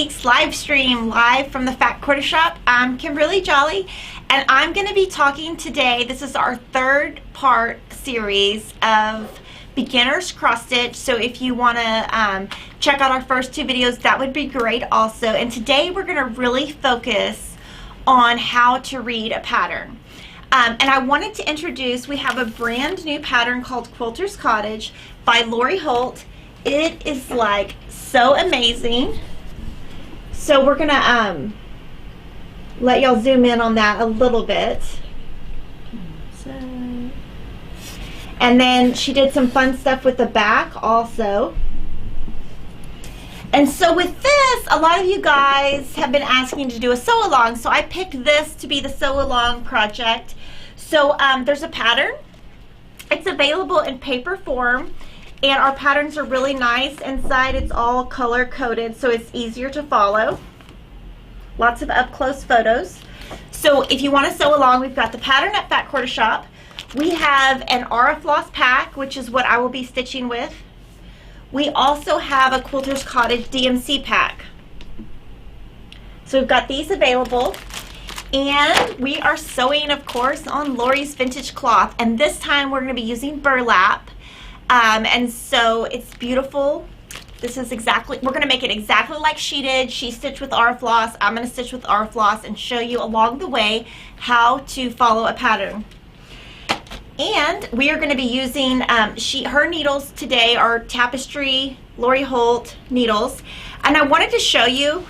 week's live stream live from the Fat Quarter Shop. I'm Kimberly Jolly, and I'm going to be talking today. This is our third part series of beginners cross stitch. So if you want to check out our first two videos, that would be great also. And today we're going to really focus on how to read a pattern. And I wanted to introduce, we have a brand new pattern called Quilters Cottage by Lori Holt. It is like so amazing. So we're gonna let y'all zoom in on that a little bit. So, and then she did some fun stuff with the back also. And so with this, a lot of you guys have been asking to do a sew along, so I picked this to be the sew along project. So there's a pattern. It's available in paper form, and our patterns are really nice. Inside it's all color coded, so it's easier to follow. Lots of up close photos. So if you want to sew along, we've got the pattern at Fat Quarter Shop. We have an Aura Floss pack, which is what I will be stitching with. We also have a Quilters Cottage DMC pack. So we've got these available. And we are sewing, of course, on Lori's vintage cloth. And this time we're going to be using burlap. And so it's beautiful. This is exactly, we're going to make it exactly like she did. She stitched with Aura Floss. I'm going to stitch with Aura Floss and show you along the way how to follow a pattern. And we are going to be using, her needles today are Tapestry Lori Holt needles. And I wanted to show you,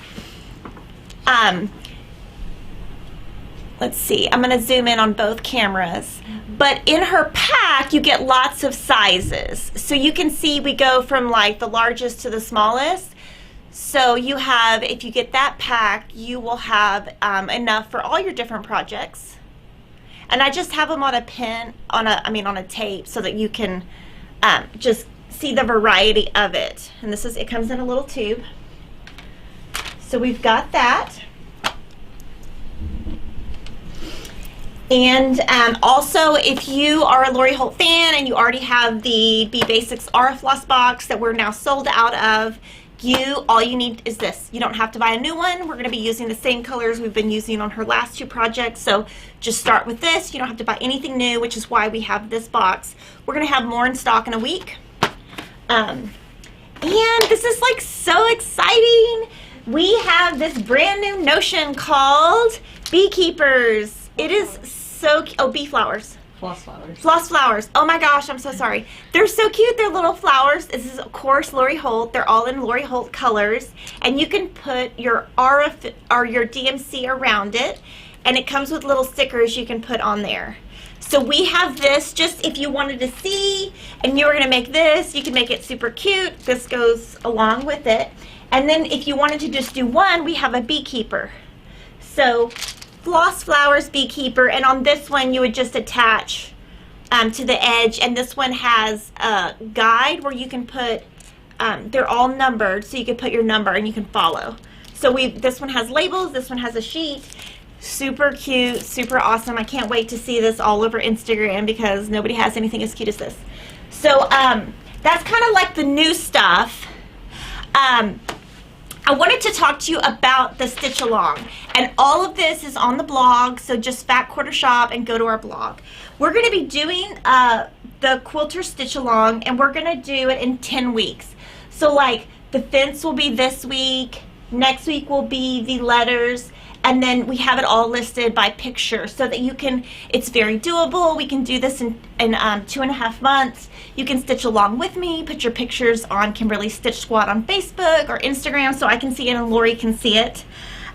let's see, I'm going to zoom in on both cameras. But in her pack, you get lots of sizes. So you can see we go from like the largest to the smallest. So you have, if you get that pack, you will have enough for all your different projects. And I just have them on a pin, on a tape, so that you can just see the variety of it. And this is, it comes in a little tube. So we've got that. And also, if you are a Lori Holt fan and you already have the Be Basics Aura Floss box that we're now sold out of, all you need is this. You don't have to buy a new one. We're going to be using the same colors we've been using on her last two projects. So just start with this. You don't have to buy anything new, which is why we have this box. We're going to have more in stock in a week. And this is like so exciting. We have this brand new notion called Beekeepers. It is so cute. Oh, bee flowers. Floss flowers. Floss flowers. Oh my gosh, I'm so sorry. They're so cute. They're little flowers. This is, of course, Lori Holt. They're all in Lori Holt colors. And you can put your Aura or your DMC around it. And it comes with little stickers you can put on there. So we have this just if you wanted to see and you were going to make this, you can make it super cute. This goes along with it. And then if you wanted to just do one, we have a beekeeper. So Floss Flowers Beekeeper, and on this one you would just attach to the edge, and this one has a guide where you can put, they're all numbered, so you can put your number and you can follow. So this one has labels, this one has a sheet. Super cute, super awesome. I can't wait to see this all over Instagram because nobody has anything as cute as this. So that's kind of like the new stuff. I wanted to talk to you about the stitch along, and all of this is on the blog, so just Fat Quarter Shop and go to our blog. We're going to be doing the quilter stitch along, and we're going to do it in 10 weeks. So like the fence will be this week, next week will be the letters, and then we have it all listed by picture so that you can, it's very doable. We can do this in 2.5 months. You can stitch along with me, put your pictures on Kimberly's Stitch Squad on Facebook or Instagram so I can see it and Lori can see it.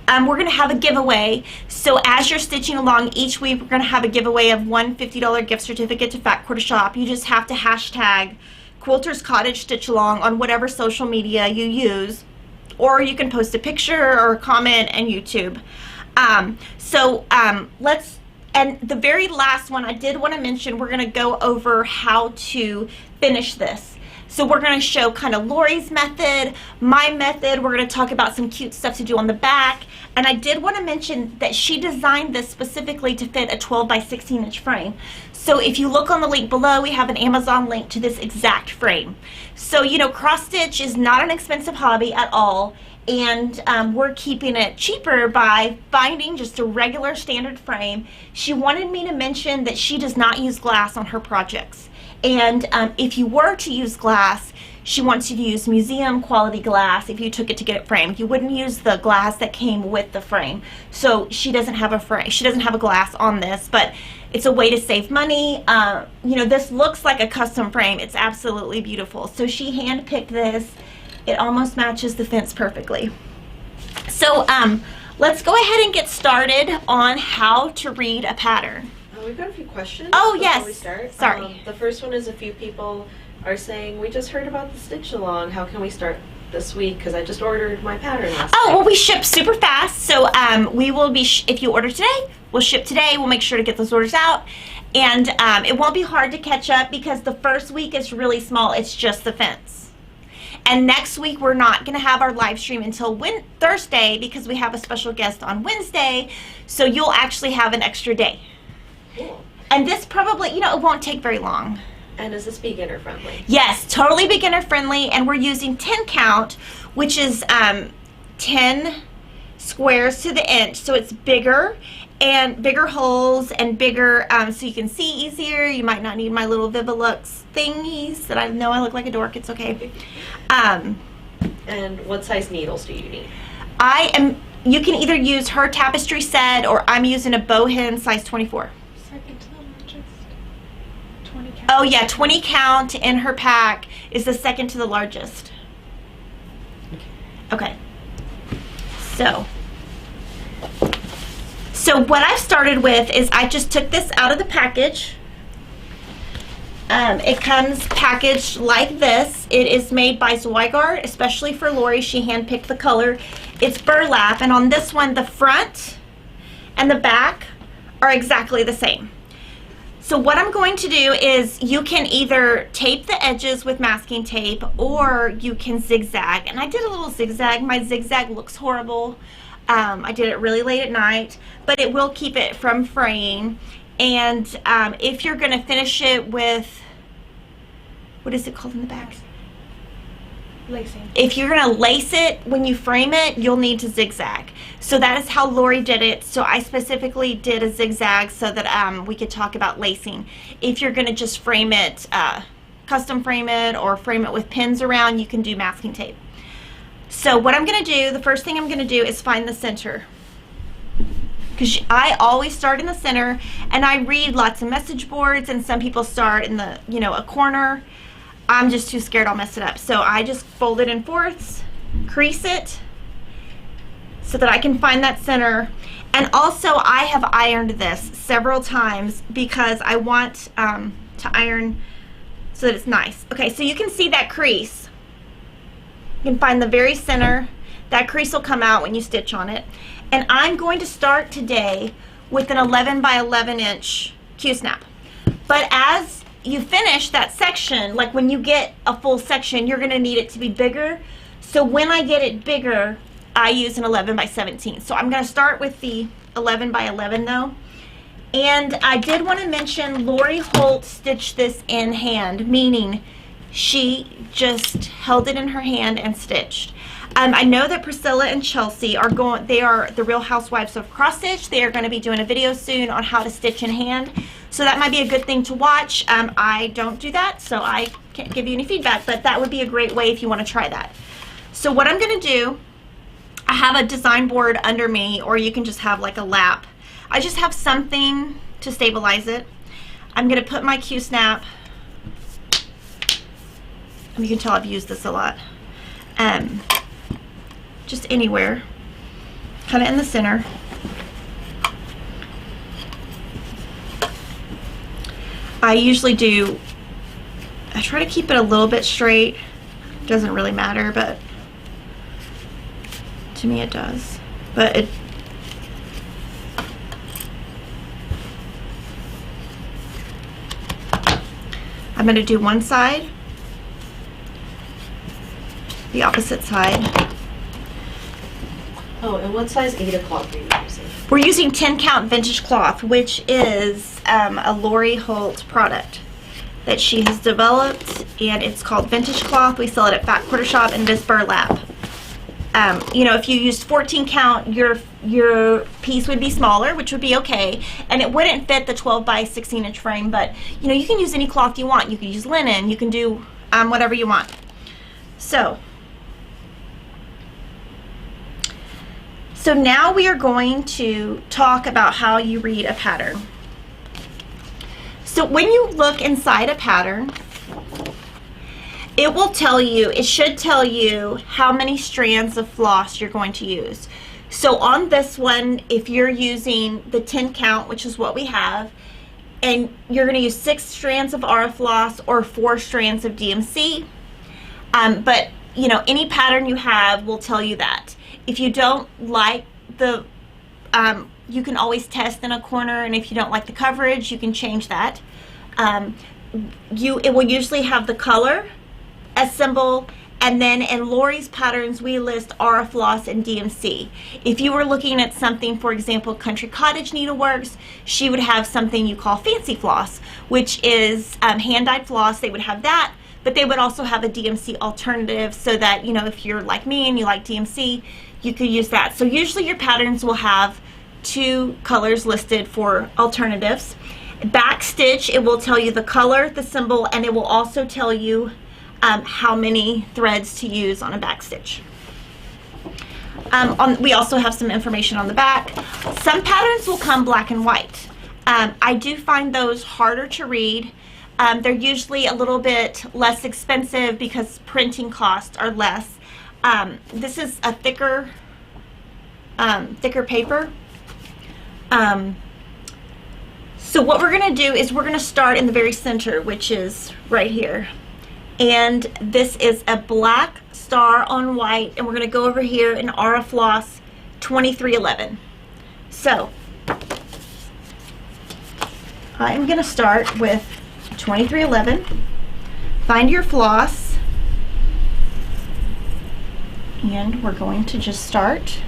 We're going to have a giveaway. So as you're stitching along each week, we're going to have a giveaway of one $50 gift certificate to Fat Quarter Shop. You just have to hashtag Quilters Cottage Stitch Along on whatever social media you use. Or you can post a picture or a comment and YouTube. And the very last one I did want to mention, we're going to go over how to finish this. So we're going to show kind of Lori's method, my method. We're going to talk about some cute stuff to do on the back. And I did want to mention that she designed this specifically to fit a 12 by 16 inch frame. So if you look on the link below, we have an Amazon link to this exact frame. So, you know, cross stitch is not an expensive hobby at all. and we're keeping it cheaper by finding just a regular standard frame. She wanted me to mention that she does not use glass on her projects, and if you were to use glass, she wants you to use museum quality glass. If you took it to get it framed, you wouldn't use the glass that came with the frame. So she doesn't have a frame, she doesn't have a glass on this, but it's a way to save money. You know, this looks like a custom frame. It's absolutely beautiful. So she hand-picked this. It almost matches the fence perfectly. So let's go ahead and get started on how to read a pattern. We've got a few questions. Oh, before yes. We start. Sorry. The first one is a few people are saying, we just heard about the stitch along. How can we start this week? Because I just ordered my pattern last Oh, night. well, we ship super fast. So we will be, if you order today, we'll ship today. We'll make sure to get those orders out. And it won't be hard to catch up because the first week is really small. It's just the fence. And next week, we're not going to have our live stream until Thursday because we have a special guest on Wednesday. So you'll actually have an extra day. Cool. And this probably, you know, it won't take very long. And is this beginner friendly? Yes, totally beginner friendly, and we're using 10 count, which is 10 squares to the inch, so it's bigger and bigger holes and bigger, so you can see easier. You might not need my little Vivalux thingies that I know I look like a dork. It's okay. And what size needles do you need? You can either use her tapestry set, or I'm using a bowhen size 24. Second to the largest. 20 count. Oh yeah, 20 count in her pack is the second to the largest. Okay. So what I've started with is I just took this out of the package. It comes packaged like this. It is made by Zweigart, especially for Lori. She handpicked the color. It's burlap, and on this one, the front and the back are exactly the same. So what I'm going to do is you can either tape the edges with masking tape, or you can zigzag. And I did a little zigzag. My zigzag looks horrible. I did it really late at night, but it will keep it from fraying. And if you're going to finish it with, what is it called in the back? Lacing. If you're going to lace it when you frame it, you'll need to zigzag. So that is how Lori did it. So I specifically did a zigzag so that we could talk about lacing. If you're going to just frame it, custom frame it, or frame it with pins around, you can do masking tape. So what I'm going to do, the first thing I'm going to do is find the center. Because I always start in the center, and I read lots of message boards, and some people start in the, you know, a corner. I'm just too scared I'll mess it up. So I just fold it in fourths, crease it, so that I can find that center. And also I have ironed this several times because I want to iron so that it's nice. Okay, so you can see that crease. You can find the very center. That crease will come out when you stitch on it. And I'm going to start today with an 11 by 11 inch Q-snap. But as you finish that section, like when you get a full section, you're going to need it to be bigger. So when I get it bigger, I use an 11 by 17. So I'm going to start with the 11 by 11 though. And I did want to mention Lori Holt stitched this in hand, meaning she just held it in her hand and stitched. I know that Priscilla and Chelsea are they are the Real Housewives of Cross Stitch. They are going to be doing a video soon on how to stitch in hand. So that might be a good thing to watch. I don't do that, so I can't give you any feedback, but that would be a great way if you want to try that. So what I'm going to do, I have a design board under me, or you can just have like a lap. I just have something to stabilize it. I'm going to put my Q-snap, and you can tell I've used this a lot, just anywhere, kind of in the center. I usually do, I try to keep it a little bit straight. Doesn't really matter, but to me it does. But I'm going to do one side, the opposite side. Oh, and what size Ada cloth are you using? We're using 10 count vintage cloth, which is a Lori Holt product that she has developed, and it's called vintage cloth. We sell it at Fat Quarter Shop, and this burlap. You know, if you used 14 count, your piece would be smaller, which would be okay, and it wouldn't fit the 12 by 16 inch frame. But you know, you can use any cloth you want. You can use linen. You can do whatever you want. So now we are going to talk about how you read a pattern. So when you look inside a pattern, it will tell you, it should tell you how many strands of floss you're going to use. So on this one, if you're using the 10 count, which is what we have, and you're going to use 6 strands of RF floss or 4 strands of DMC, but you know, any pattern you have will tell you that. If you don't like the, you can always test in a corner, and if you don't like the coverage, you can change that. It will usually have the color, a symbol, and then in Lori's patterns we list RF floss and DMC. If you were looking at something, for example, Country Cottage Needleworks, she would have something you call fancy floss, which is hand-dyed floss. They would have that, but they would also have a DMC alternative, so that, you know, if you're like me and you like DMC, you could use that. So usually your patterns will have 2 colors listed for alternatives. Back stitch, it will tell you the color, the symbol, and it will also tell you how many threads to use on a back stitch. We also have some information on the back. Some patterns will come black and white. I do find those harder to read. They're usually a little bit less expensive because printing costs are less. This is a thicker paper. So what we're going to do is we're going to start in the very center, which is right here. And this is a black star on white, and we're going to go over here in RF Floss 2311. So I'm going to start with 2311. Find your floss, and we're going to just start.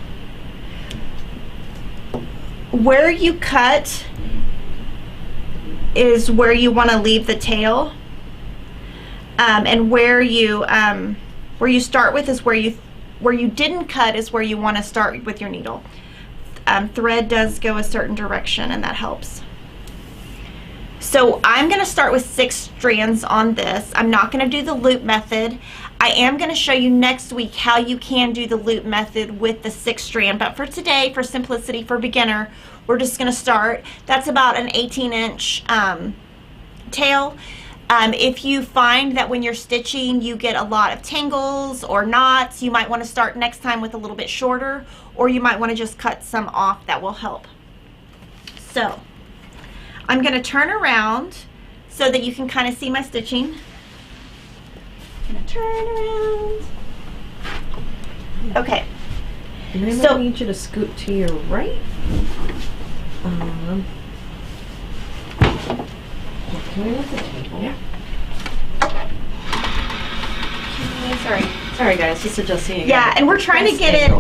Where you cut is where you want to leave the tail. And where you start with is where you didn't cut is where you want to start with your needle. Thread does go a certain direction, and that helps. So I'm going to start with 6 strands on this. I'm not going to do the loop method. I am going to show you next week how you can do the loop method with the 6 strand, but for today, for simplicity, for beginner, we're just going to start. That's about an 18-inch tail. If you find that when you're stitching you get a lot of tangles or knots, you might want to start next time with a little bit shorter, or you might want to just cut some off. That will help. So I'm going to turn around so that you can kind of see my stitching. I'm going to turn around. Okay. And I need you to scoot to your right. Can we move the table? Yeah. Sorry guys, just adjusting again. Yeah, and we're trying to get it.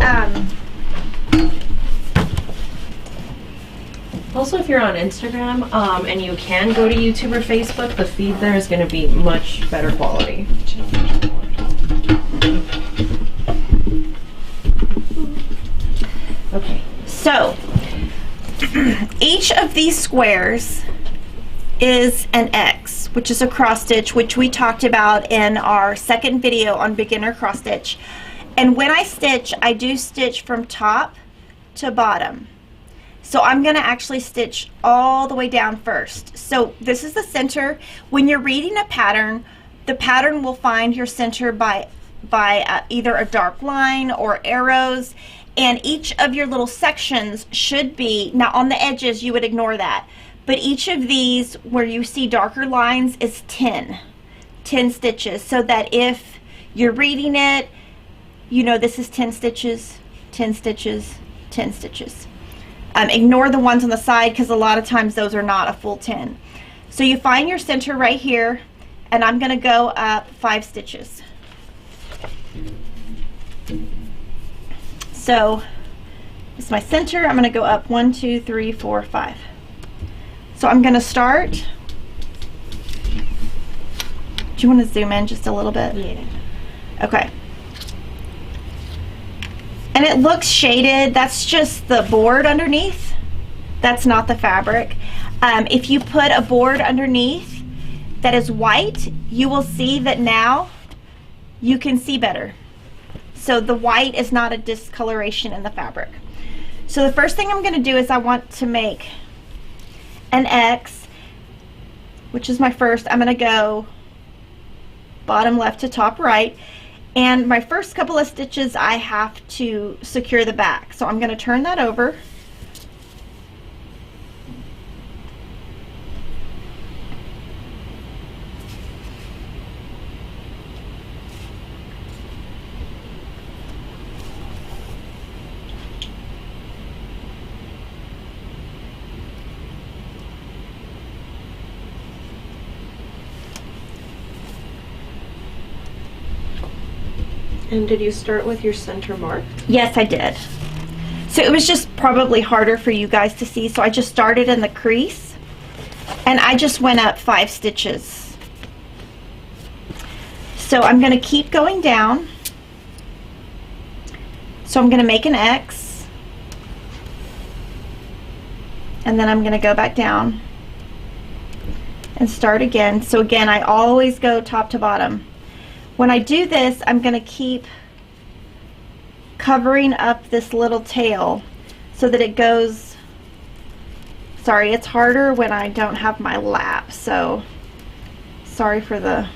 Also, if you're on Instagram and you can go to YouTube or Facebook, the feed there is going to be much better quality. Okay. So each of these squares is an X, which is a cross stitch, which we talked about in our second video on beginner cross stitch. And when I stitch, I do stitch from top to bottom. So I'm going to actually stitch all the way down first. So this is the center. When you're reading a pattern, the pattern will find your center by either a dark line or arrows, and each of your little sections should be, now on the edges you would ignore that, but each of these where you see darker lines is 10 stitches, so that if you're reading it, you know this is 10 stitches, 10 stitches, 10 stitches. Ignore the ones on the side because a lot of times those are not a full 10. So you find your center right here, and I'm going to go up 5 stitches. So this is my center. I'm going to go up 1, 2, 3, 4, 5. So I'm going to start. Do you want to zoom in just a little bit? Yeah. Okay. And it looks shaded. That's just the board underneath. That's not the fabric. If you put a board underneath that is white, you will see that now you can see better. So the white is not a discoloration in the fabric. So the first thing I'm going to do is I want to make an X, which is my first. I'm going to go bottom left to top right. And my first couple of stitches I have to secure the back. So I'm going to turn that over. And did you start with your center mark? Yes, I did. So it was just probably harder for you guys to see, so I just started in the crease and I just went up 5 stitches. So I'm going to keep going down. So I'm going to make an X and then I'm going to go back down and start again. So again, I always go top to bottom. When I do this, I'm going to keep covering up this little tail so that it goes, sorry, it's harder when I don't have my lap, so sorry for the,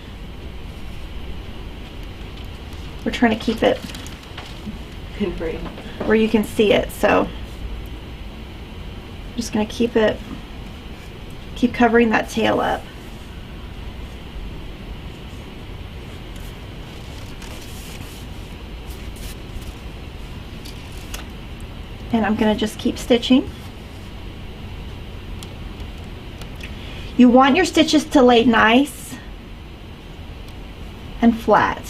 we're trying to keep it where you can see it, so I'm just going to keep covering that tail up. And I'm going to just keep stitching. You want your stitches to lay nice and flat.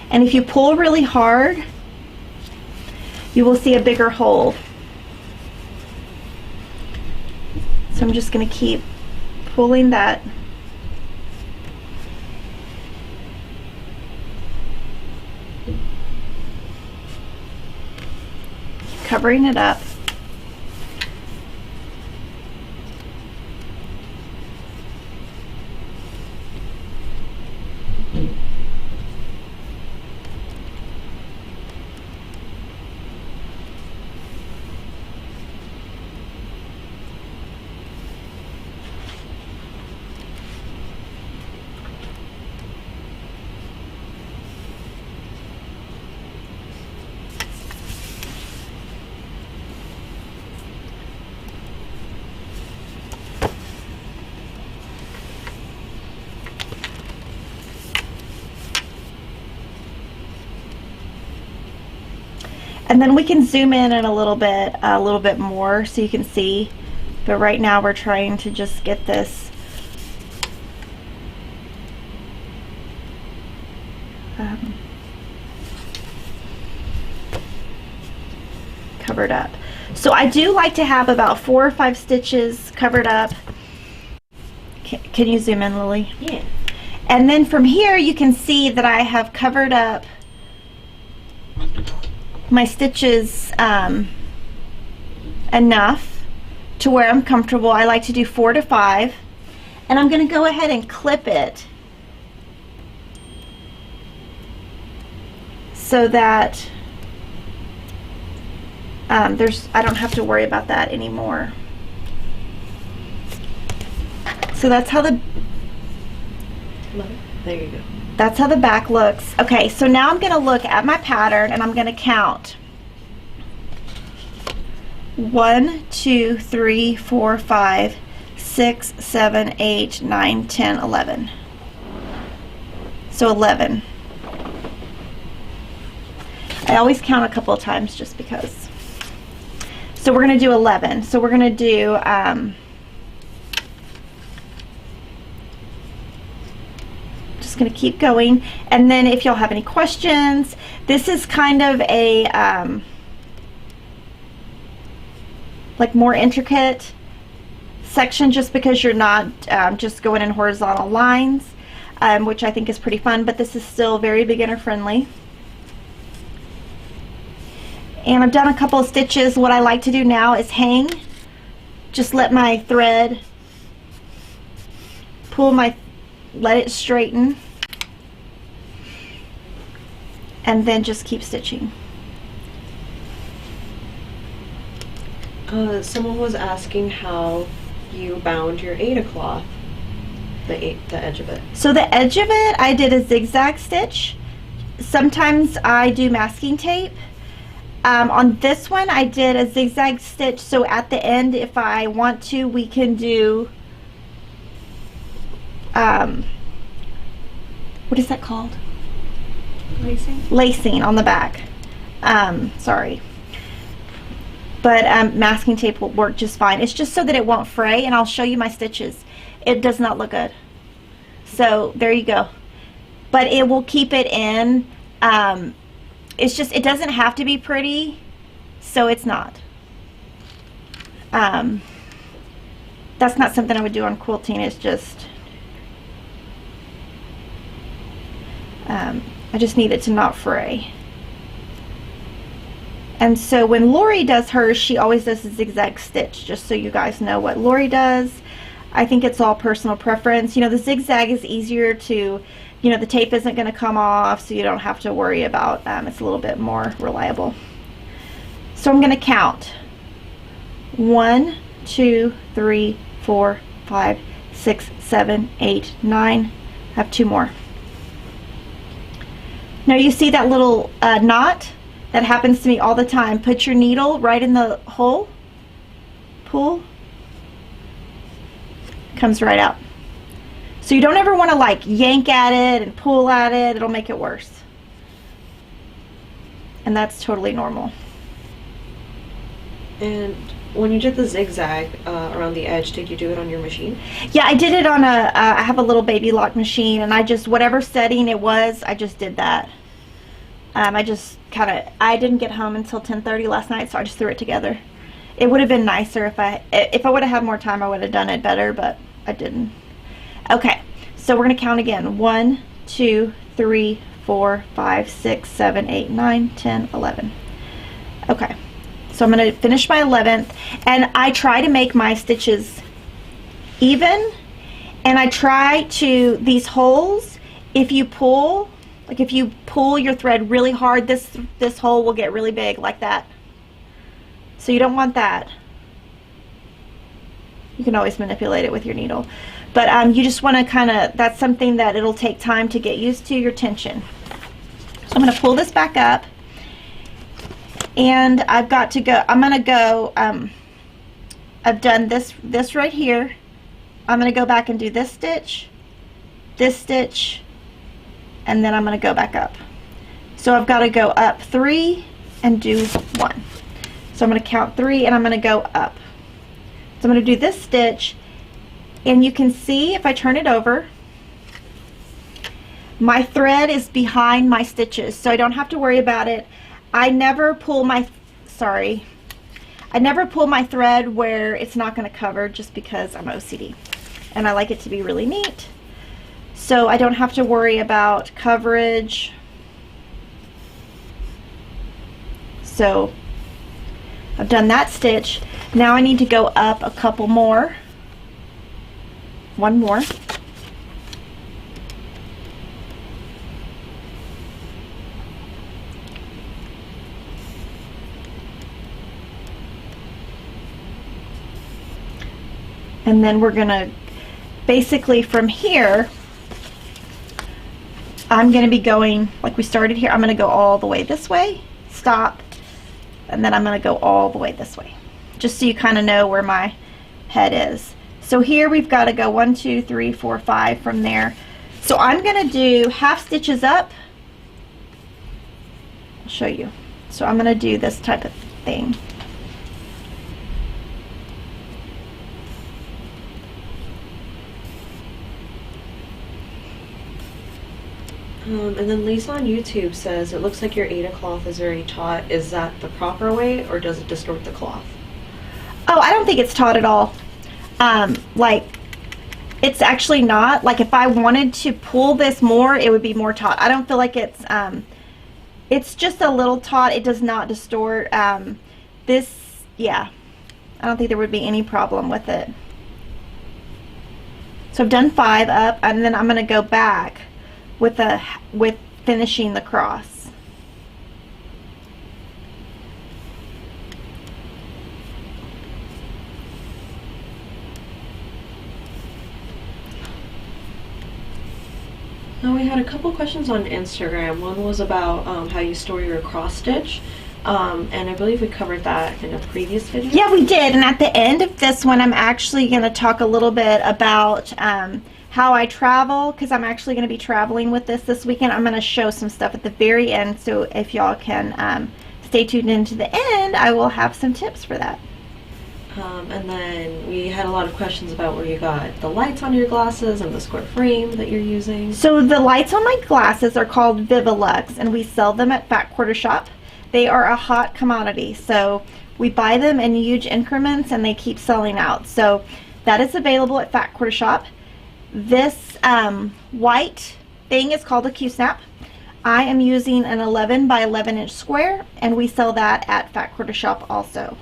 And if you pull really hard, you will see a bigger hole. So I'm just going to keep pulling that. Covering it up. And then we can zoom in a little bit more so you can see. But right now we're trying to just get this covered up. So I do like to have about 4 or 5 stitches covered up. Can you zoom in, Lily? Yeah. And then from here you can see that I have covered up my stitches enough to where I'm comfortable. I like to do 4 to 5, and I'm going to go ahead and clip it so that I don't have to worry about that anymore. So that's how the there you go. That's how the back looks. Okay, so now I'm going to look at my pattern and I'm going to count 1, 2, 3, 4, 5, 6, 7, 8, 9, 10, 11. So 11. I always count a couple of times just because. So we're going to do 11. So we're going to do just going to keep going, and then if y'all have any questions, this is kind of a like more intricate section just because you're not just going in horizontal lines, which I think is pretty fun, but this is still very beginner friendly. And I've done a couple of stitches. What I like to do now is hang. Just let my thread let it straighten, and then just keep stitching. Someone was asking how you bound your Aida cloth, the edge of it. So the edge of it, I did a zigzag stitch. Sometimes I do masking tape. On this one, I did a zigzag stitch, so at the end, if I want to, we can do, what is that called? Lacing. Lacing on the back. Sorry. But masking tape will work just fine. It's just so that it won't fray, and I'll show you my stitches. It does not look good. So there you go. But it will keep it in. It's just, it doesn't have to be pretty, so it's not. That's not something I would do on quilting. It's just, I just need it to not fray. And so when Lori does hers, she always does a zigzag stitch, just so you guys know what Lori does. I think it's all personal preference. You know, the zigzag is easier to, you know, the tape isn't going to come off, so you don't have to worry about, it's a little bit more reliable. So I'm going to count. 1, 2, 3, 4, 5, 6, 7, 8, 9. I have 2 more. Now you see that little knot? That happens to me all the time. Put your needle right in the hole, pull, comes right out. So you don't ever want to like yank at it and pull at it. It'll make it worse. And that's totally normal. And when you did the zigzag around the edge, did you do it on your machine? Yeah, I did it on a, I have a little baby lock machine, and I just, whatever setting it was, I just did that. I just I didn't get home until 10:30 last night, so I just threw it together. It would have been nicer if I would have had more time. I would have done it better, but I didn't. Okay, so we're gonna count again. 1, 2, 3, 4, 5, 6, 7, 8, 9, 10, 11. Okay, so I'm gonna finish my 11th, and I try to make my stitches even, and I try to, these holes, if you pull, like if you pull your thread really hard, this hole will get really big like that. So you don't want that. You can always manipulate it with your needle. But you just want to kind of, that's something that it'll take time to get used to, your tension. So I'm going to pull this back up. And I've got to go, I'm going to go, I've done this right here. I'm going to go back and do this stitch, and then I'm going to go back up. So I've got to go up 3 and do 1. So I'm going to count 3 and I'm going to go up. So I'm going to do this stitch, and you can see if I turn it over, my thread is behind my stitches, so I don't have to worry about it. I never pull my, I never pull my thread where it's not going to cover, just because I'm OCD and I like it to be really neat. So I don't have to worry about coverage. So I've done that stitch. Now I need to go up a couple more. 1 more. And then we're gonna, basically from here, I'm going to be going, like we started here, I'm going to go all the way this way, stop, and then I'm going to go all the way this way, just so you kind of know where my head is. So here we've got to go 1, 2, 3, 4, 5 from there. So I'm going to do half stitches up. I'll show you. So I'm going to do this type of thing. And then Lisa on YouTube says, it looks like your Aida cloth is very taut. Is that the proper way, or does it distort the cloth? Oh, I don't think it's taut at all. Like, it's actually not. Like, if I wanted to pull this more, it would be more taut. I don't feel like it's, It's just a little taut. It does not distort. This, yeah, I don't think there would be any problem with it. So I've done 5 up, and then I'm going to go back with finishing the cross. Now we had a couple questions on Instagram. One was about how you store your cross stitch, and I believe we covered that in a previous video. Yeah, we did. And at the end of this one, I'm actually going to talk a little bit about how I travel, because I'm actually going to be traveling with this weekend. I'm going to show some stuff at the very end, so if y'all can stay tuned into the end, I will have some tips for that. And then we had a lot of questions about where you got the lights on your glasses and the square frame that you're using. So the lights on my glasses are called Vivilux, and we sell them at Fat Quarter Shop. They are a hot commodity, so we buy them in huge increments and they keep selling out. So that is available at Fat Quarter Shop. This white thing is called a Q-snap. I am using an 11 by 11 inch square, and we sell that at Fat Quarter Shop also.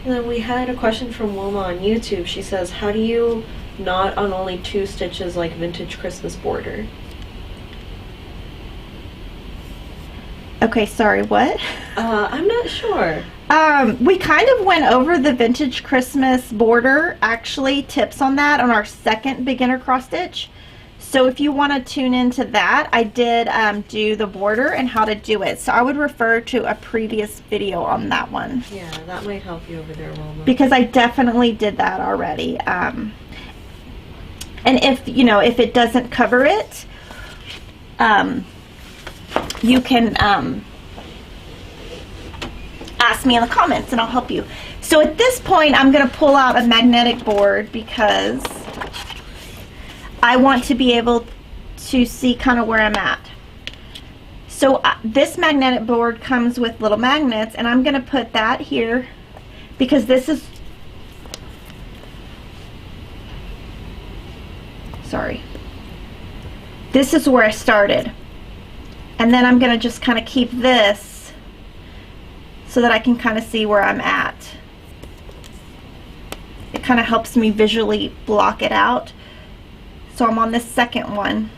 And then we had a question from Wilma on YouTube. She says, how do you knot on only 2 stitches like vintage Christmas border? Okay, sorry, what? I'm not sure. We kind of went over the vintage Christmas border, actually, tips on that on our second beginner cross stitch. So if you want to tune into that, I did do the border and how to do it. So I would refer to a previous video on that one. Yeah, that might help you over there, Wilma. Because I definitely did that already. And if, you know, if it doesn't cover it, you can ask me in the comments and I'll help you. So at this point, I'm going to pull out a magnetic board because I want to be able to see kind of where I'm at. So this magnetic board comes with little magnets, and I'm going to put that here because this is, sorry, this is where I started. And then I'm going to just kind of keep this so that I can kind of see where I'm at. It kind of helps me visually block it out. So I'm on this second one.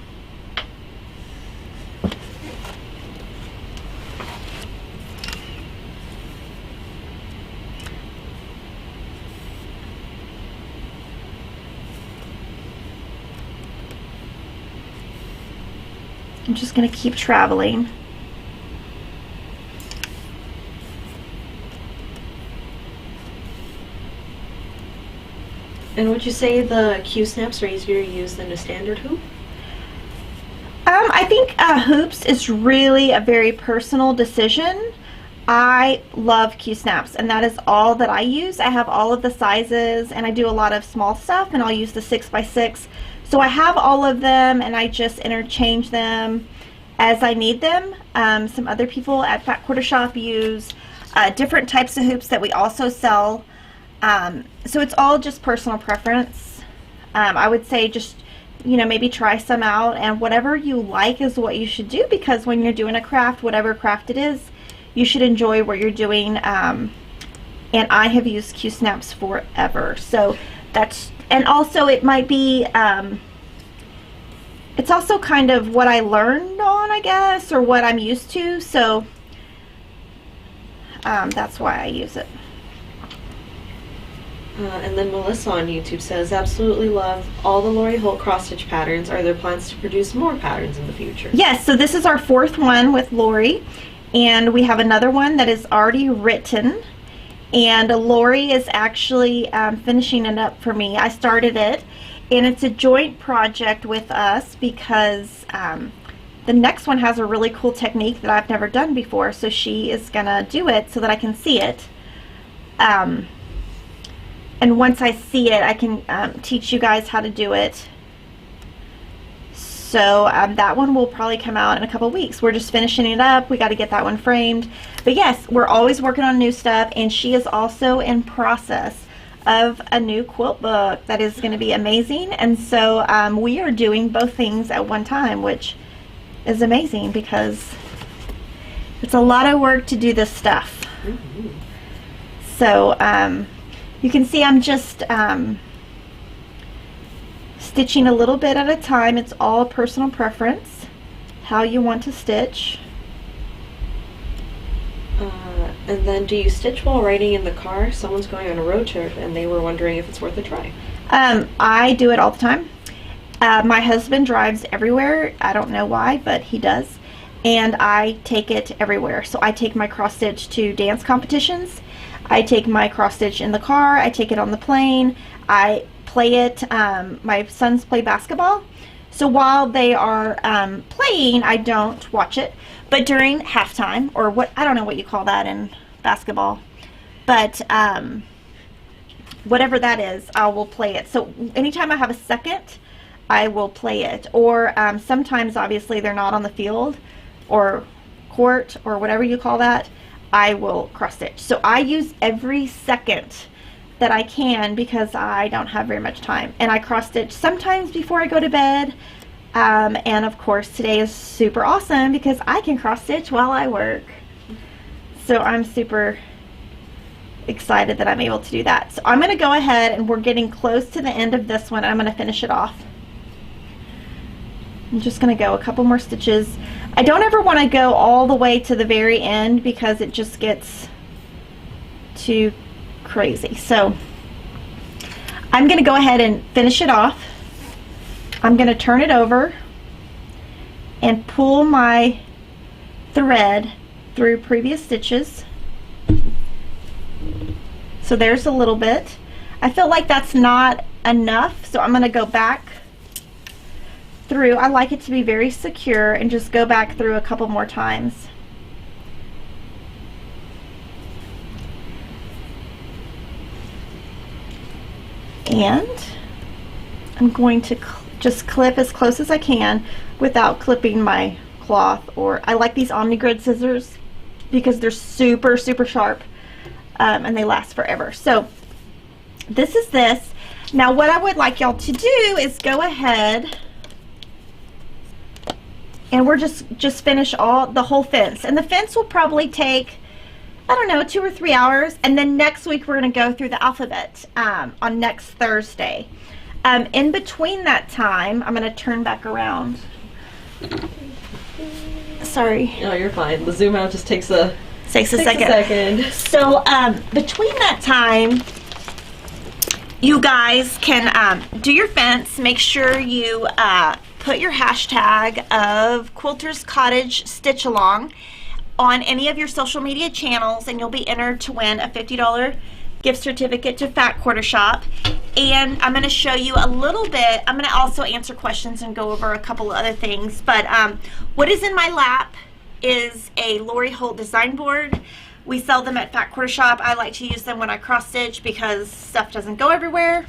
I'm just going to keep traveling. And would you say the Q-snaps are easier to use than a standard hoop? I think hoops is really a very personal decision. I love Q-snaps, and that is all that I use. I have all of the sizes, and I do a lot of small stuff, and I'll use the 6x6. So I have all of them, and I just interchange them as I need them. Some other people at Fat Quarter Shop use different types of hoops that we also sell. So it's all just personal preference. I would say just, you know, maybe try some out, and whatever you like is what you should do, because when you're doing a craft, whatever craft it is, you should enjoy what you're doing. And I have used Q-snaps forever. So that's, and also it might be, it's also kind of what I learned on, I guess, or what I'm used to. So that's why I use it. And then Melissa on YouTube says, absolutely love all the Lori Holt cross-stitch patterns. Are there plans to produce more patterns in the future? Yes, so this is our 4th one with Lori, and we have another one that is already written, and Lori is actually finishing it up for me. I started it, and it's a joint project with us because the next one has a really cool technique that I've never done before, so she is gonna do it so that I can see it. And once I see it, I can teach you guys how to do it. So that one will probably come out in a couple weeks. We're just finishing it up. We got to get that one framed. But yes, we're always working on new stuff, and she is also in process of a new quilt book that is going to be amazing. And so we are doing both things at one time, which is amazing because it's a lot of work to do this stuff. So you can see I'm just stitching a little bit at a time. It's all personal preference, how you want to stitch. And then do you stitch while riding in the car? Someone's going on a road trip and they were wondering if it's worth a try. I do it all the time. My husband drives everywhere. I don't know why, but he does. And I take it everywhere. So I take my cross stitch to dance competitions. I take my cross stitch in the car. I take it on the plane. I play it. My sons play basketball. So while they are playing, I don't watch it. But during halftime, or what, I don't know what you call that in basketball, but whatever that is, I will play it. So anytime I have a second, I will play it. Or sometimes, obviously, they're not on the field or court or whatever you call that, I will cross stitch. So I use every second that I can because I don't have very much time. And I cross stitch sometimes before I go to bed. And of course today is super awesome because I can cross stitch while I work. So I'm super excited that I'm able to do that. So I'm going to go ahead, and we're getting close to the end of this one. I'm going to finish it off. I'm just going to go a couple more stitches. I don't ever want to go all the way to the very end because it just gets too crazy. So I'm going to go ahead and finish it off. I'm going to turn it over and pull my thread through previous stitches. So there's a little bit. I feel like that's not enough, so I'm going to go back through. I like it to be very secure and just go back through a couple more times. And I'm going to just clip as close as I can without clipping my cloth. Or I like these OmniGrid scissors because they're super sharp and they last forever. So this is this. Now what I would like y'all to do is go ahead and we're just finish the whole fence. And the fence will probably take, I don't know, 2 or 3 hours. And then next week we're going to go through the alphabet on next Thursday. In between that time, I'm going to turn back around. Sorry. No, you're fine. The zoom out just takes a second. So between that time, you guys can do your fence. Make sure you put your hashtag of Quilters Cottage Stitch Along on any of your social media channels, and you'll be entered to win a $50 gift certificate to Fat Quarter Shop. And I'm going to show you a little bit. I'm going to also answer questions and go over a couple of other things. But what is in my lap is a Lori Holt design board. We sell them at Fat Quarter Shop. I like to use them when I cross stitch because stuff doesn't go everywhere.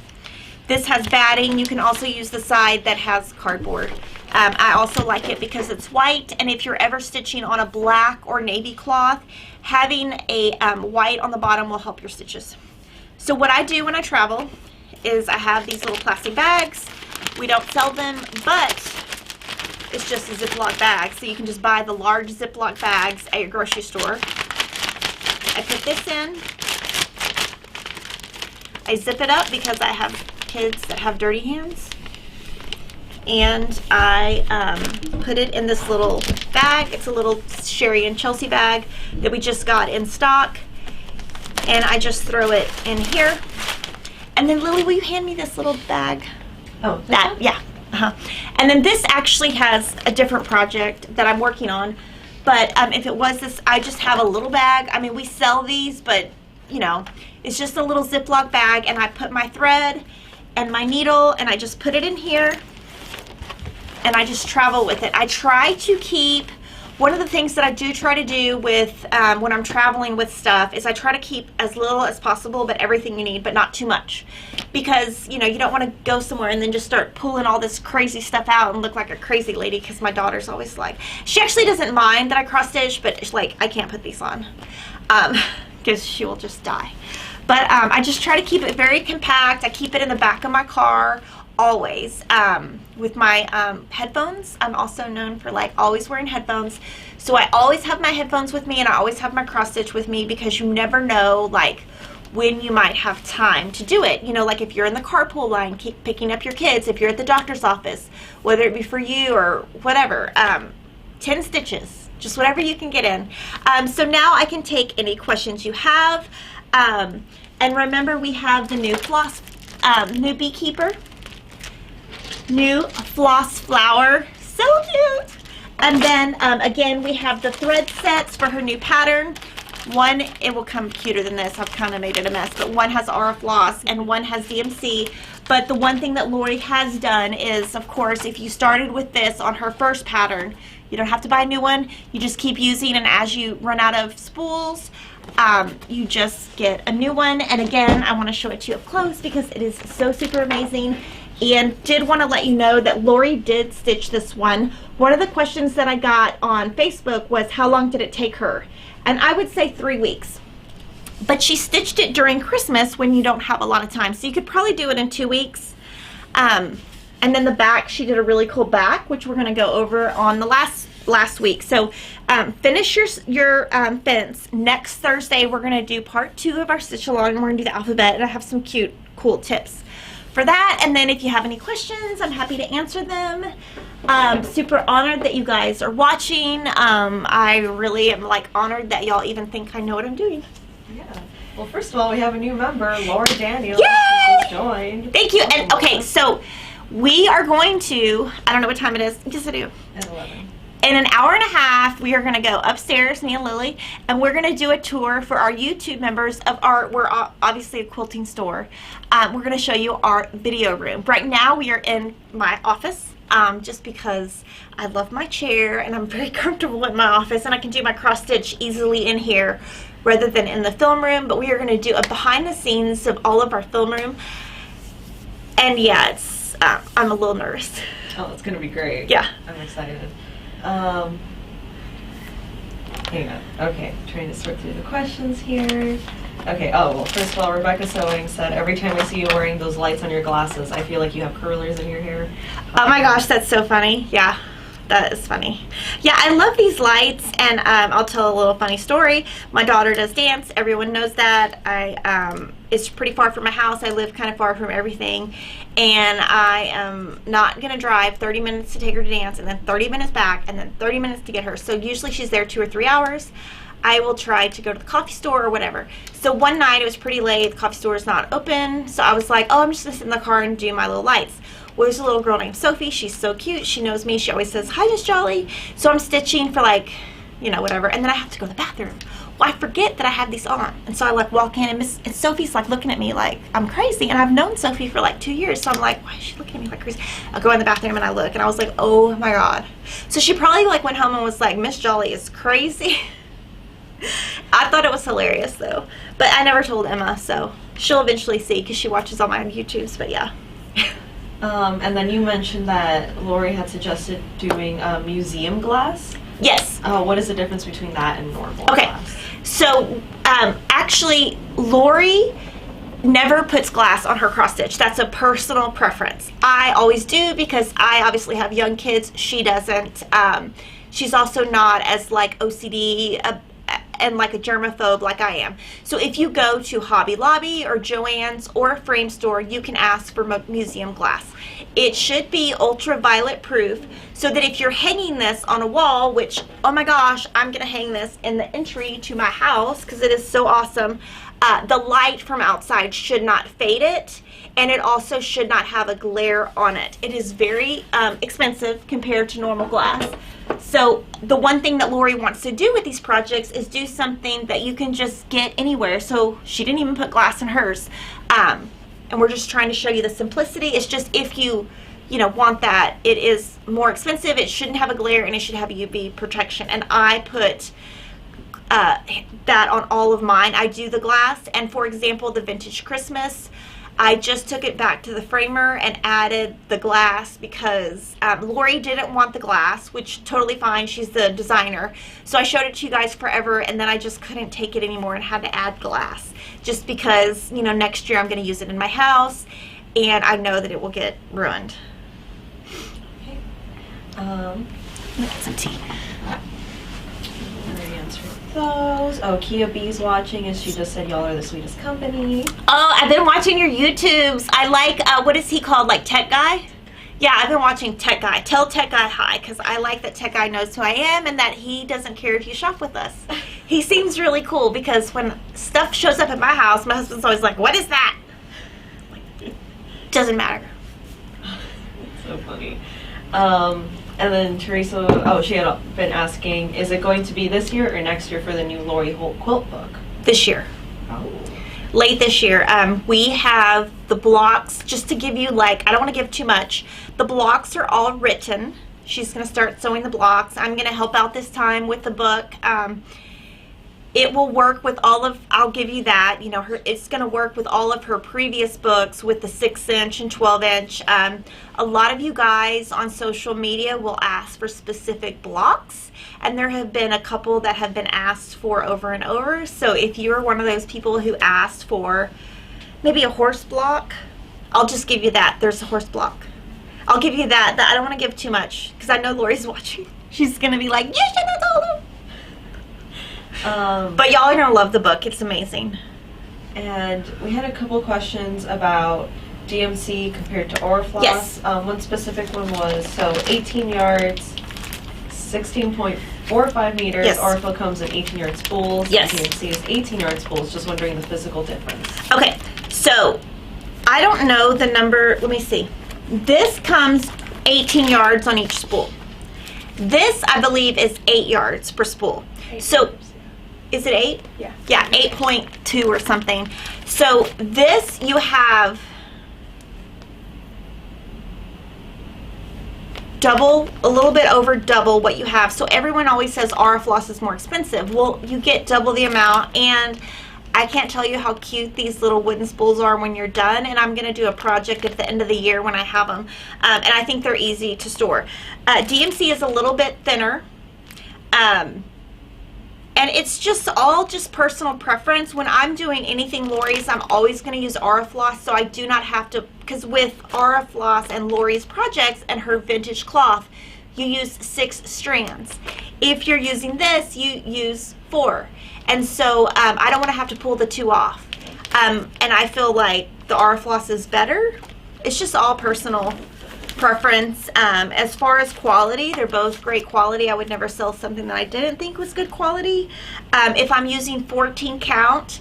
This has batting. You can also use the side that has cardboard. I also like it because it's white, and if you're ever stitching on a black or navy cloth, having a white on the bottom will help your stitches. So what I do when I travel is I have these little plastic bags. We don't sell them, but it's just a Ziploc bag. So you can just buy the large Ziploc bags at your grocery store. I put this in. I zip it up because I have kids that have dirty hands. And I put it in this little bag. It's a little Sherry and Chelsea bag that we just got in stock. And I just throw it in here. And then Lily, will you hand me this little bag? Oh, that, yeah. And then this actually has a different project that I'm working on. But if it was this, I just have a little bag. I mean, we sell these, but you know, it's just a little Ziploc bag, and I put my thread and my needle, and I just put it in here, and I just travel with it. I try to keep, one of the things that I do try to do with when I'm traveling with stuff is I try to keep as little as possible, but everything you need, but not too much. Because, you know, you don't want to go somewhere and then just start pulling all this crazy stuff out and look like a crazy lady, because my daughter's always like, she actually doesn't mind that I cross stitch, but it's like, I can't put these on because she will just die. But I just try to keep it very compact. I keep it in the back of my car always with my headphones. I'm also known for like always wearing headphones. So I always have my headphones with me, and I always have my cross stitch with me, because you never know like when you might have time to do it. You know, like if you're in the carpool line, keep picking up your kids, if you're at the doctor's office, whether it be for you or whatever. 10 stitches, just whatever you can get in. So now I can take any questions you have. And remember, we have the new floss, new beekeeper, new floss flower, so cute. And then again, we have the thread sets for her new pattern. One, it will come cuter than this. I've kind of made it a mess, but one has Aura Floss and one has DMC. But the one thing that Lori has done is, of course, if you started with this on her first pattern, you don't have to buy a new one. You just keep using, and as you run out of spools, you just get a new one. And again, I want to show it to you up close because it is so super amazing. And did want to let you know that Lori did stitch this one. One of the questions that I got on Facebook was, how long did it take her? And I would say 3 weeks. But she stitched it during Christmas when you don't have a lot of time. So you could probably do it in 2 weeks. And then the back, she did a really cool back, which we're going to go over on the last week. So finish your fence. Next Thursday, we're going to do part 2 of our stitch along, and we're going to do the alphabet, and I have some cute, cool tips for that. And then if you have any questions, I'm happy to answer them. Super honored that you guys are watching. I really am like honored that y'all even think I know what I'm doing. Yeah. Well, first of all, we have a new member, Laura Daniels, Yay! who just joined. Thank you. And okay, so we are going to, I don't know what time it is. Yes, I do. At 11. In an hour and a half, we are going to go upstairs, me and Lily, and we're going to do a tour for our YouTube members of we're obviously a quilting store. We're going to show you our video room. Right now, we are in my office. Just because I love my chair and I'm very comfortable in my office, and I can do my cross stitch easily in here rather than in the film room. But we are going to do a behind the scenes of all of our film room, and yeah, it's I'm a little nervous. Oh, it's going to be great. Yeah, I'm excited. Hang on. Okay, trying to sort through the questions here. Okay, oh, well, first of all, Rebecca Sewing said, every time I see you wearing those lights on your glasses, I feel like you have curlers in your hair. Oh my gosh, that's so funny. Yeah, that is funny. Yeah, I love these lights, and I'll tell a little funny story. My daughter does dance. Everyone knows that. It's pretty far from my house. I live kind of far from everything, and I am not going to drive 30 minutes to take her to dance, and then 30 minutes back, and then 30 minutes to get her. So usually she's there 2 or 3 hours. I will try to go to the coffee store or whatever. So one night, it was pretty late, the coffee store is not open, so I was like, oh, I'm just gonna sit in the car and do my little lights. Well, there's a little girl named Sophie. She's so cute. She knows me. She always says, hi, Miss Jolly. So I'm stitching for like, you know, whatever, and then I have to go to the bathroom. Well, I forget that I have these on, and so I like walk in, and Sophie's like looking at me like I'm crazy, and I've known Sophie for like 2 years, so I'm like, why is she looking at me like crazy? I go in the bathroom and I look, and I was like, oh my god. So she probably like went home and was like, Miss Jolly is crazy. I thought it was hilarious though, but I never told Emma, so she'll eventually see because she watches all my YouTubes. But yeah. And then you mentioned that Lori had suggested doing museum glass. Yes. What is the difference between that and normal glass? So actually, Lori never puts glass on her cross stitch. That's a personal preference. I always do because I obviously have young kids. She doesn't. She's also not as like OCD and like a germaphobe like I am. So if you go to Hobby Lobby or Joann's or a frame store, you can ask for museum glass. It should be ultraviolet proof, so that if you're hanging this on a wall, which, oh my gosh, I'm gonna hang this in the entry to my house because it is so awesome, the light from outside should not fade it, and it also should not have a glare on it. It is very expensive compared to normal glass. So the one thing that Lori wants to do with these projects is do something that you can just get anywhere. So she didn't even put glass in hers. And we're just trying to show you the simplicity. It's just if you want that, it is more expensive. It shouldn't have a glare, and it should have UV protection. And I put that on all of mine. I do the glass, and for example, the Vintage Christmas, I just took it back to the framer and added the glass because Lori didn't want the glass, which totally fine. She's the designer. So I showed it to you guys forever, and then I just couldn't take it anymore and had to add glass just because, you know, next year I'm going to use it in my house, and I know that it will get ruined. Okay. Let me get some tea. Already answered those. Oh, Kia B's watching, and she just said y'all are the sweetest company. Oh, I've been watching your YouTubes. I like, what is he called, like Tech Guy? Yeah, I've been watching Tech Guy. Tell Tech Guy hi, because I like that Tech Guy knows who I am and that he doesn't care if you shop with us. He seems really cool because when stuff shows up at my house, my husband's always like, what is that? Doesn't matter. So funny. And then Teresa, oh, she had been asking, is it going to be this year or next year for the new Lori Holt quilt book? This year. Oh. Late this year. We have the blocks, just to give you like, I don't want to give too much. The blocks are all written. She's going to start sewing the blocks. I'm going to help out this time with the book. It will work with all of, I'll give you that, you know, it's going to work with all of her previous books with the 6-inch and 12-inch. A lot of you guys on social media will ask for specific blocks, and there have been a couple that have been asked for over and over. So if you're one of those people who asked for maybe a horse block, I'll just give you that. There's a horse block. I'll give you that. I don't want to give too much because I know Lori's watching. She's going to be like, you should have told him. But y'all are going to love the book. It's amazing. And we had a couple questions about DMC compared to Orifloss. Yes. One specific one was, so 18 yards, 16.45 meters. Yes. Orifloss comes in 18-yard spools. Yes. DMC is 18-yard spools. Just wondering the physical difference. Okay, so I don't know the number. Let me see. This comes 18 yards on each spool. This, I believe, is 8 yards per spool. So, is it 8? Yeah. Yeah, 8.2 or something. So this you have double, a little bit over double what you have. So everyone always says Orifloss is more expensive. Well, you get double the amount, and I can't tell you how cute these little wooden spools are when you're done, and I'm going to do a project at the end of the year when I have them, and I think they're easy to store. DMC is a little bit thinner, and it's just all just personal preference. When I'm doing anything Lori's, I'm always going to use Orifloss, so I do not have to, because with Orifloss and Lori's projects and her vintage cloth, you use 6 strands. If you're using this, you use 4. And so I don't want to have to pull the 2 off. And I feel like the Orifloss is better. It's just all personal preference. As far as quality, they're both great quality. I would never sell something that I didn't think was good quality. If I'm using 14 count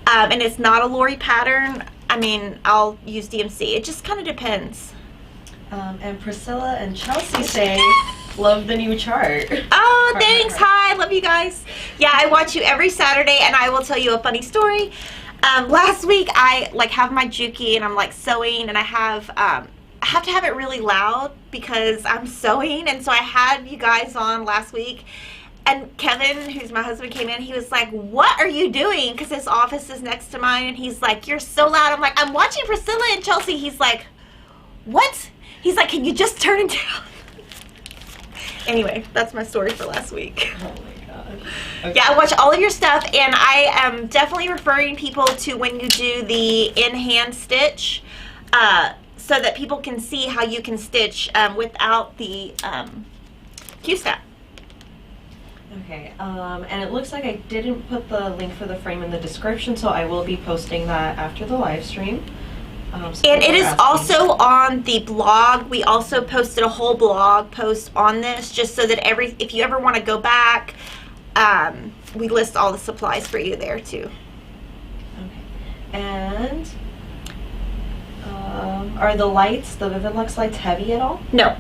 and it's not a Lori pattern, I mean, I'll use DMC. It just kind of depends. And Priscilla and Chelsea say, love the new chart. Oh, thanks. Hi, love you guys. Yeah, I watch you every Saturday, and I will tell you a funny story. Last week, I like have my Juki, and I'm like sewing, and I have to have it really loud because I'm sewing, and so I had you guys on last week. And Kevin, who's my husband, came in. He was like, what are you doing? Because his office is next to mine, and he's like, you're so loud. I'm like, I'm watching Priscilla and Chelsea. He's like, what? He's like, can you just turn it down? Anyway, that's my story for last week. Oh my god. Okay. Yeah, I watch all of your stuff, and I am definitely referring people to when you do the in-hand stitch, so that people can see how you can stitch without the Q-snap. Okay, and it looks like I didn't put the link for the frame in the description, so I will be posting that after the live stream. So And it is asking. also on the blog. We also posted a whole blog post on this, just so that if you ever want to go back, we list all the supplies for you there too. Okay, and are the lights, the Vivid Lux lights, heavy at all? No.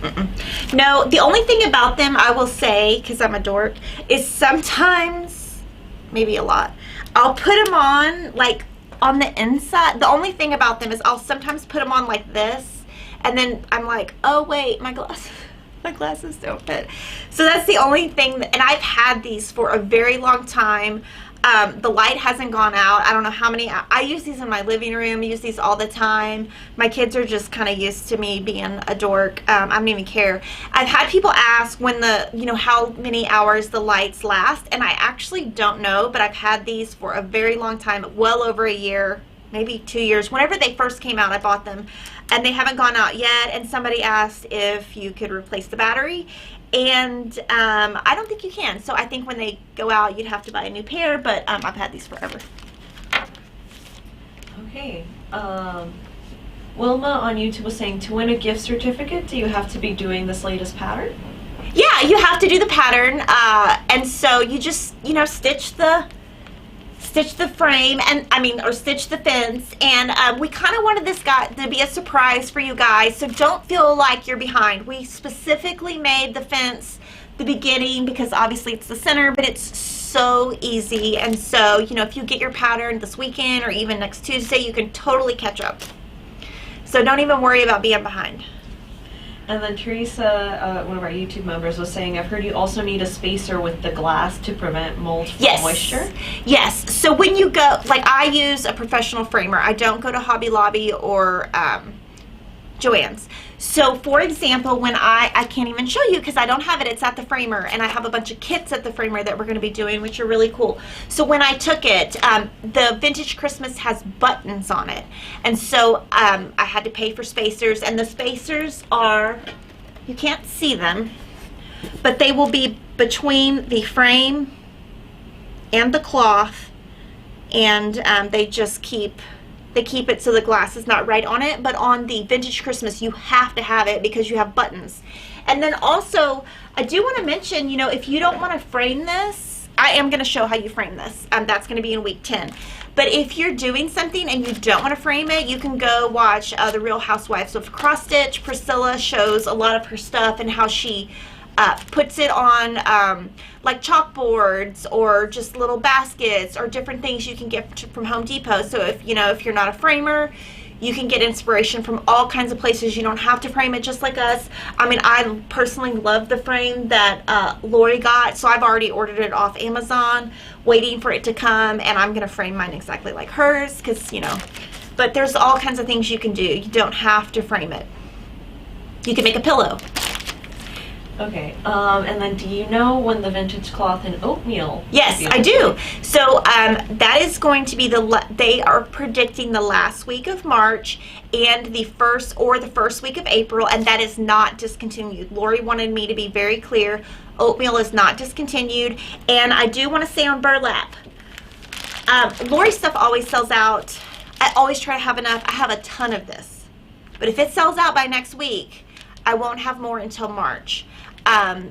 Mm-mm. No, the only thing about them, I will say, because I'm a dork, is sometimes, maybe a lot, I'll put them on like on the inside. The only thing about them is I'll sometimes put them on like this, and then I'm like, oh wait, my glasses don't fit. So that's the only thing and I've had these for a very long time. the light hasn't gone out. I don't know how many. I use these in my living room. I use these all the time. My kids are just kind of used to me being a dork. I don't even care. I've had people ask when how many hours the lights last, and I actually don't know, but I've had these for a very long time, well over a year, maybe 2 years. Whenever they first came out, I bought them, and they haven't gone out yet. And somebody asked if you could replace the battery, and I don't think you can. So I think when they go out, you'd have to buy a new pair, but I've had these forever. Okay. Wilma on YouTube was saying, to win a gift certificate, do you have to be doing this latest pattern? Yeah, you have to do the pattern, and so you just, stitch the frame, or stitch the fence, and we kind of wanted this guy to be a surprise for you guys, so don't feel like you're behind. We specifically made the fence the beginning because obviously it's the center, but it's so easy, and so, if you get your pattern this weekend or even next Tuesday, you can totally catch up. So don't even worry about being behind. And then Teresa, one of our YouTube members, was saying, I've heard you also need a spacer with the glass to prevent mold from moisture. Yes. So when you go, like I use a professional framer. I don't go to Hobby Lobby or Joann's. So for example, when I can't even show you because I don't have it. It's at the framer, and I have a bunch of kits at the framer that we're going to be doing, which are really cool. So when I took it, the Vintage Christmas has buttons on it, and so I had to pay for spacers, and the spacers are, you can't see them, but they will be between the frame and the cloth, and they just keep it so the glass is not right on it. But on the Vintage Christmas, you have to have it because you have buttons. And then also, I do want to mention, if you don't want to frame this, I am going to show how you frame this. That's going to be in week 10. But if you're doing something and you don't want to frame it, you can go watch The Real Housewives of Cross Stitch. Priscilla shows a lot of her stuff and how she puts it on like chalkboards or just little baskets or different things you can get from Home Depot. So if you're not a framer, you can get inspiration from all kinds of places. You don't have to frame it just like us. I personally love the frame that Lori got, so I've already ordered it off Amazon, waiting for it to come, and I'm gonna frame mine exactly like hers because but there's all kinds of things you can do. You don't have to frame it. You can make a pillow. Okay, and then do you know when the vintage cloth and oatmeal? Yes, I do. So that is going to be they are predicting the last week of March and the first week of April, and that is not discontinued. Lori wanted me to be very clear. Oatmeal is not discontinued, and I do want to say on burlap, Lori's stuff always sells out. I always try to have enough. I have a ton of this, but if it sells out by next week, I won't have more until March.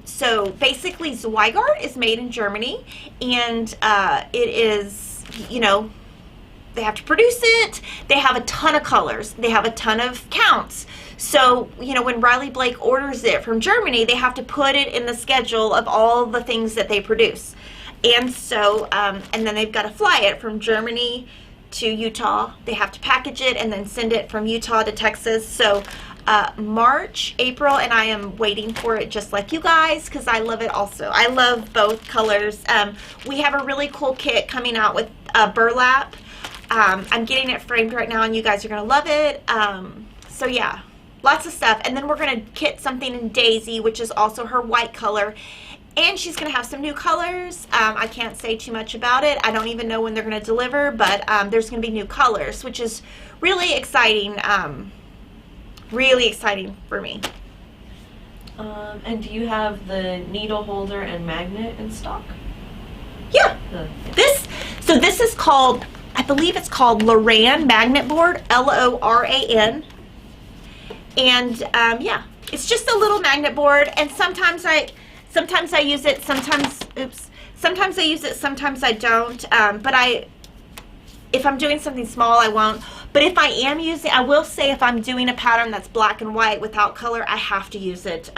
So basically Zweigart is made in Germany, and it is, they have to produce it. They have a ton of colors. They have a ton of counts. So, when Riley Blake orders it from Germany, they have to put it in the schedule of all the things that they produce. And so, and then they've got to fly it from Germany to Utah. They have to package it and then send it from Utah to Texas. So March, April, and I am waiting for it just like you guys because I love it also. I love both colors. We have a really cool kit coming out with burlap. I'm getting it framed right now, and you guys are going to love it. So yeah, lots of stuff. And then we're going to kit something in Daisy, which is also her white color. And she's going to have some new colors. I can't say too much about it. I don't even know when they're going to deliver, but there's going to be new colors, which is really exciting. Really exciting for me. And do you have the needle holder and magnet in stock? Yeah. This is called, I believe it's called Loran Magnet Board, Loran. And yeah, it's just a little magnet board, and sometimes I use it, sometimes I use it, sometimes I don't. But if I'm doing something small, I won't. But if I am using, I will say if I'm doing a pattern that's black and white without color, I have to use it.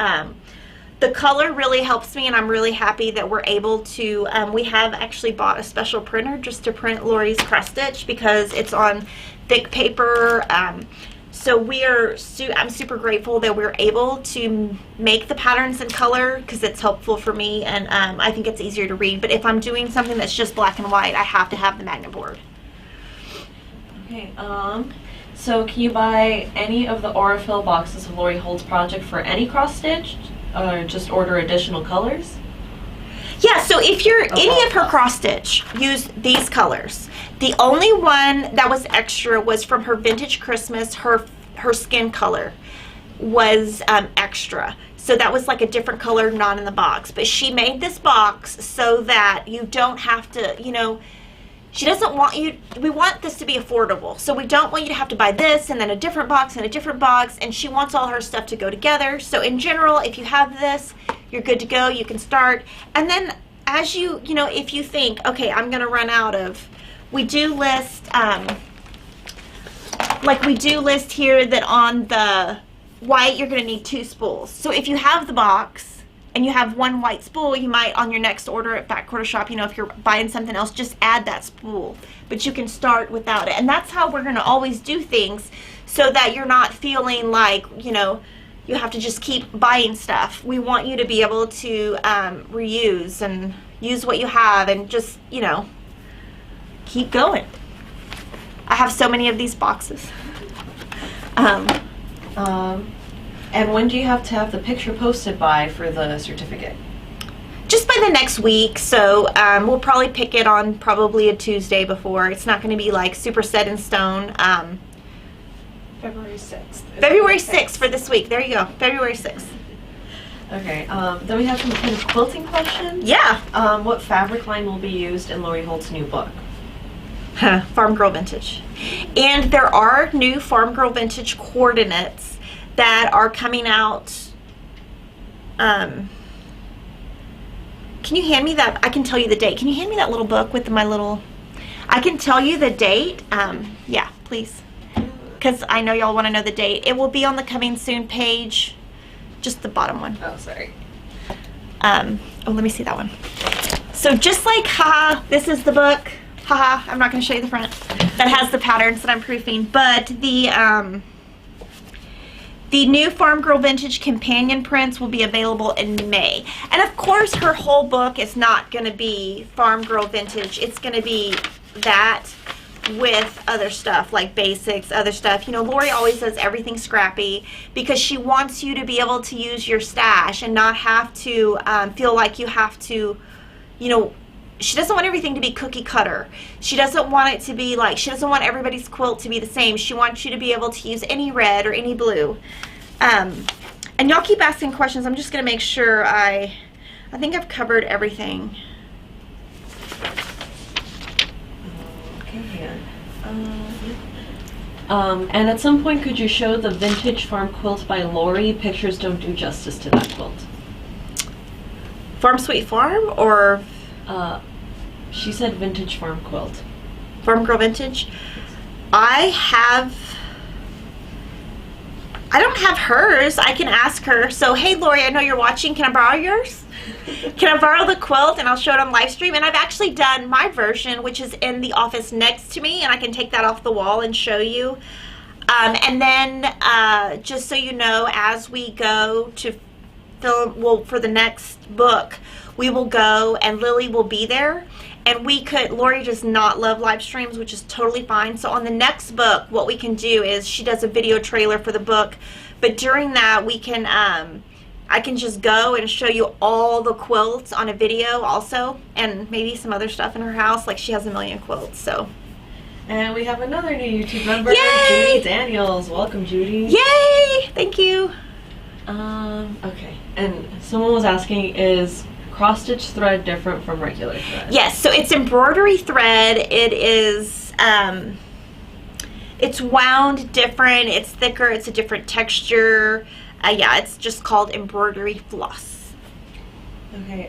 The color really helps me, and I'm really happy that we're able to, we have actually bought a special printer just to print Lori's cross stitch because it's on thick paper. So I'm super grateful that we're able to make the patterns in color because it's helpful for me, and I think it's easier to read. But if I'm doing something that's just black and white, I have to have the magnet board. Okay, so can you buy any of the Aurifil boxes of Lori Holt's project for any cross stitch, or just order additional colors? Yeah, so if you're any of her cross stitch, use these colors. The only one that was extra was from her Vintage Christmas. Her skin color was extra. So that was like a different color, not in the box. But she made this box so that you don't have to, you know, she doesn't want you, we want this to be affordable. So we don't want you to have to buy this and then a different box and a different box. And she wants all her stuff to go together. So in general, if you have this, you're good to go. You can start. And then as you know, if you think, okay, I'm going to run out of, we do list, like we do list here that on the white, you're going to need 2 spools. So if you have the box and you have 1 white spool, you might on your next order at Back Quarter Shop, you know, if you're buying something else, just add that spool. But you can start without it. And that's how we're going to always do things, so that you're not feeling like, you know, you have to just keep buying stuff. We want you to be able to reuse and use what you have and just, you know, keep going. I have so many of these boxes. And when do you have to have the picture posted by for the certificate? Just by the next week. So we'll probably pick it on probably a Tuesday before. It's not going to be like super set in stone. February 6th. February 6th for this week. There you go. February 6th. Okay, then we have some kind of quilting questions. Yeah. What fabric line will be used in Lori Holt's new book? Farm Girl Vintage. And there are new Farm Girl Vintage coordinates that are coming out. Can you hand me that? I can tell you the date. Can you hand me that little book with my little, I can tell you the date. Yeah, please. Because I know y'all want to know the date. It will be on the coming soon page. Just the bottom one. Oh, sorry. Oh, let me see that one. So just like, haha, this is the book. Haha, I'm not going to show you the front. That has the patterns that I'm proofing. But the new Farm Girl Vintage companion prints will be available in May. And of course, her whole book is not going to be Farm Girl Vintage. It's going to be that with other stuff like basics, other stuff. You know, Lori always does everything scrappy because she wants you to be able to use your stash and not have to feel like you have to, you know, she doesn't want everything to be cookie cutter. She doesn't want it to be like, she doesn't want everybody's quilt to be the same. She wants you to be able to use any red or any blue. And y'all keep asking questions. I'm just going to make sure I think I've covered everything. Okay. And at some point, could you show the Vintage Farm quilt by Lori? Pictures don't do justice to that quilt. Farm Sweet Farm or? She said Vintage Farm quilt. Farm Girl Vintage. I don't have hers. I can ask her. So, hey, Lori, I know you're watching. Can I borrow yours? Can I borrow the quilt and I'll show it on live stream? And I've actually done my version, which is in the office next to me, and I can take that off the wall and show you. And then, just so you know, as we go to film, well, for the next book, we will go and Lily will be there. And Lori does not love live streams, which is totally fine. So on the next book, what we can do is she does a video trailer for the book. But during that, we can, I can just go and show you all the quilts on a video also. And maybe some other stuff in her house. Like she has a million quilts, so. And we have another new YouTube member, Yay! Judy Daniels. Welcome, Judy. Yay! Thank you. Okay. And someone was asking, is cross-stitch thread different from regular thread? Yes, so it's embroidery thread. It is, it's wound different, it's thicker, it's a different texture. Yeah, it's just called embroidery floss. Okay,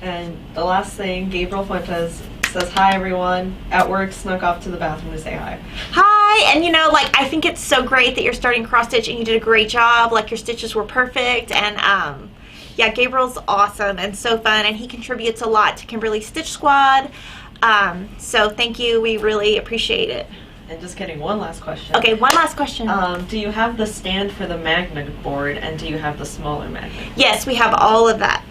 and the last thing, Gabriel Fuentes says, hi everyone, at work, snuck off to the bathroom to say hi. Hi, and you know, like, I think it's so great that you're starting cross-stitch and you did a great job, like your stitches were perfect, and yeah, Gabriel's awesome and so fun, and he contributes a lot to Kimberly Stitch Squad. So thank you. We really appreciate it. And just kidding, one last question. Okay, one last question. Do you have the stand for the magnet board, and do you have the smaller magnet? Yes, we have all of that.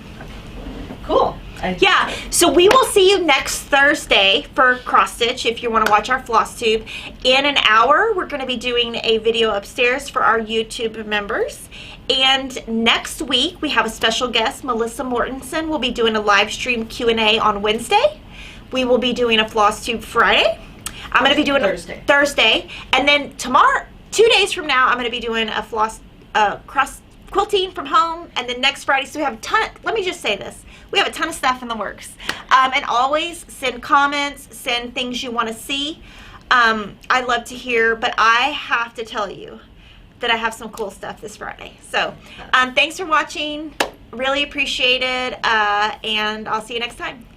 Cool. Yeah, so we will see you next Thursday for cross stitch if you want to watch our FlossTube. In an hour, we're going to be doing a video upstairs for our YouTube members. And next week, we have a special guest, Melissa Mortensen, will be doing a live stream Q&A on Wednesday. We will be doing a FlossTube Friday. I'm going to be doing Thursday. And then tomorrow, 2 days from now, I'm going to be doing a cross quilting from home. And then next Friday, so we have a ton, let me just say this. We have a ton of stuff in the works. And always send comments, send things you want to see. I love to hear, but I have to tell you that I have some cool stuff this Friday. So thanks for watching. Really appreciate it. And I'll see you next time.